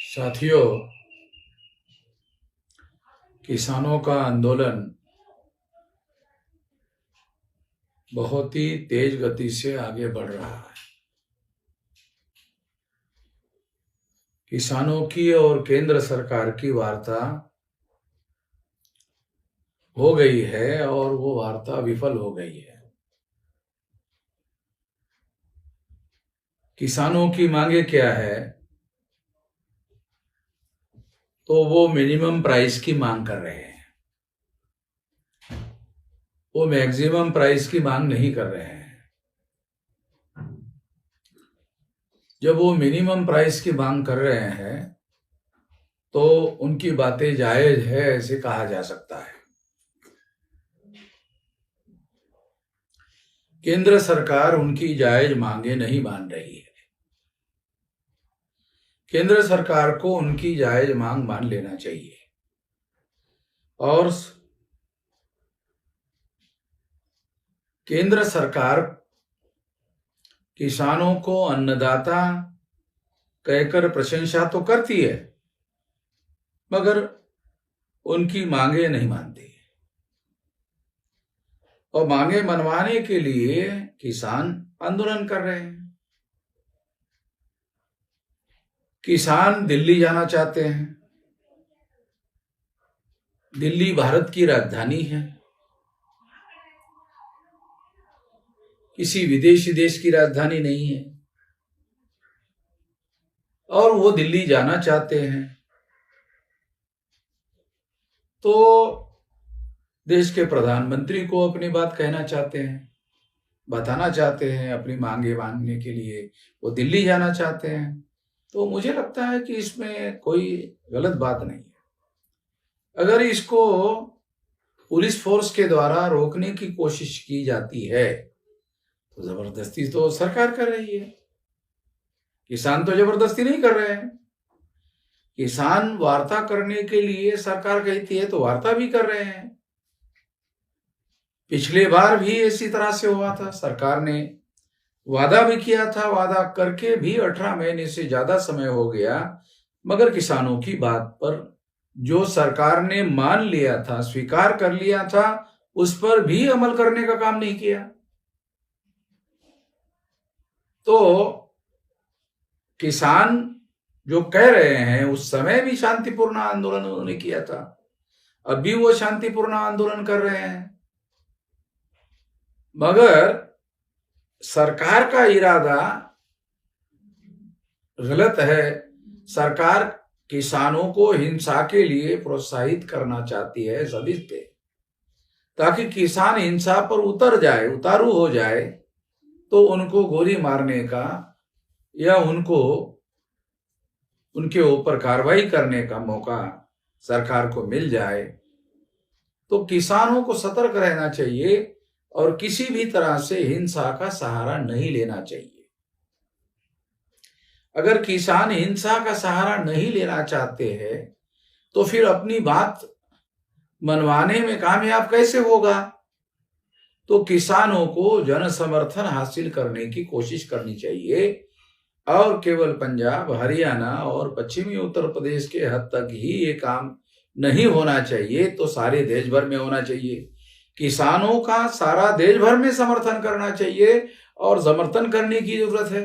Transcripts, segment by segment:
साथियों, किसानों का आंदोलन बहुत ही तेज गति से आगे बढ़ रहा है। किसानों की और केंद्र सरकार की वार्ता हो गई है और वो वार्ता विफल हो गई है। किसानों की मांगे क्या है? तो वो मिनिमम प्राइस की मांग कर रहे हैं, वो मैक्सिमम प्राइस की मांग नहीं कर रहे हैं। जब वो मिनिमम प्राइस की मांग कर रहे हैं तो उनकी बातें जायज है ऐसे कहा जा सकता है। केंद्र सरकार उनकी जायज मांगे नहीं मान रही है। केंद्र सरकार को उनकी जायज मांग मान लेना चाहिए और केंद्र सरकार किसानों को अन्नदाता कहकर प्रशंसा तो करती है मगर उनकी मांगे नहीं मानती और मांगे मनवाने के लिए किसान आंदोलन कर रहे हैं। किसान दिल्ली जाना चाहते हैं। दिल्ली भारत की राजधानी है, किसी विदेशी देश की राजधानी नहीं है और वो दिल्ली जाना चाहते हैं तो देश के प्रधानमंत्री को अपनी बात कहना चाहते हैं, बताना चाहते हैं, अपनी मांगे मांगने के लिए वो दिल्ली जाना चाहते हैं। तो मुझे लगता है कि इसमें कोई गलत बात नहीं है। अगर इसको पुलिस फोर्स के द्वारा रोकने की कोशिश की जाती है तो जबरदस्ती तो सरकार कर रही है। किसान तो जबरदस्ती नहीं कर रहे हैं। किसान वार्ता करने के लिए सरकार कहती है तो वार्ता भी कर रहे हैं। पिछले बार भी इसी तरह से हुआ था। सरकार ने वादा भी किया था, वादा करके भी 18 महीने से ज्यादा समय हो गया मगर किसानों की बात पर जो सरकार ने मान लिया था, स्वीकार कर लिया था, उस पर भी अमल करने का काम नहीं किया। तो किसान जो कह रहे हैं उस समय भी शांतिपूर्ण आंदोलन उन्होंने किया था, अब भी वो शांतिपूर्ण आंदोलन कर रहे हैं मगर सरकार का इरादा गलत है। सरकार किसानों को हिंसा के लिए प्रोत्साहित करना चाहती है सदिश पे, ताकि किसान हिंसा पर उतारू हो जाए तो उनको गोली मारने का या उनको उनके ऊपर कार्रवाई करने का मौका सरकार को मिल जाए। तो किसानों को सतर्क रहना चाहिए और किसी भी तरह से हिंसा का सहारा नहीं लेना चाहिए। अगर किसान हिंसा का सहारा नहीं लेना चाहते हैं तो फिर अपनी बात मनवाने में कामयाब कैसे होगा? तो किसानों को जन समर्थन हासिल करने की कोशिश करनी चाहिए और केवल पंजाब, हरियाणा और पश्चिमी उत्तर प्रदेश के हद तक ही ये काम नहीं होना चाहिए, तो सारे देश भर में होना चाहिए। किसानों का सारा देश भर में समर्थन करना चाहिए और समर्थन करने की जरूरत है।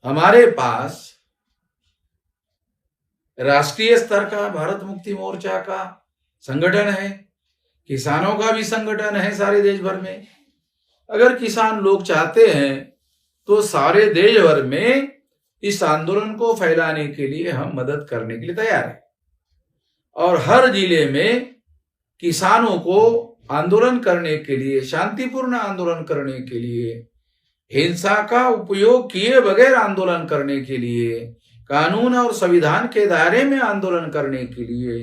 हमारे पास राष्ट्रीय स्तर का भारत मुक्ति मोर्चा का संगठन है, किसानों का भी संगठन है सारे देश भर में। अगर किसान लोग चाहते हैं तो सारे देश भर में इस आंदोलन को फैलाने के लिए हम मदद करने के लिए तैयार हैं और हर जिले में किसानों को आंदोलन करने के लिए, शांतिपूर्ण आंदोलन करने के लिए, हिंसा का उपयोग किए बगैर आंदोलन करने के लिए, कानून और संविधान के दायरे में आंदोलन करने के लिए,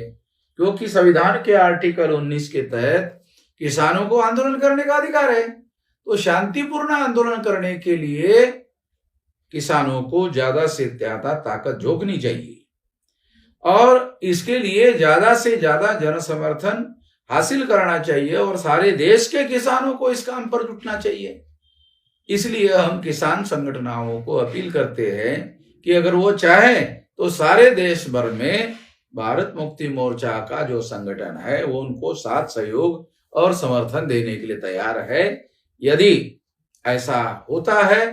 क्योंकि संविधान के आर्टिकल 19 के तहत किसानों को आंदोलन करने का अधिकार है। तो शांतिपूर्ण आंदोलन करने के लिए किसानों को ज्यादा से ज्यादा ताकत झोंकनी चाहिए और इसके लिए ज्यादा से ज्यादा जन समर्थन हासिल करना चाहिए और सारे देश के किसानों को इस काम पर जुटना चाहिए। इसलिए हम किसान संगठनों को अपील करते हैं कि अगर वो चाहें तो सारे देश भर में भारत मुक्ति मोर्चा का जो संगठन है वो उनको साथ सहयोग और समर्थन देने के लिए तैयार है। यदि ऐसा होता है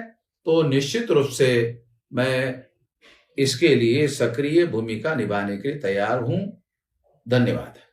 तो निश्चित रूप से मैं इसके लिए सक्रिय भूमिका निभाने के लिए तैयार हूं। धन्यवाद।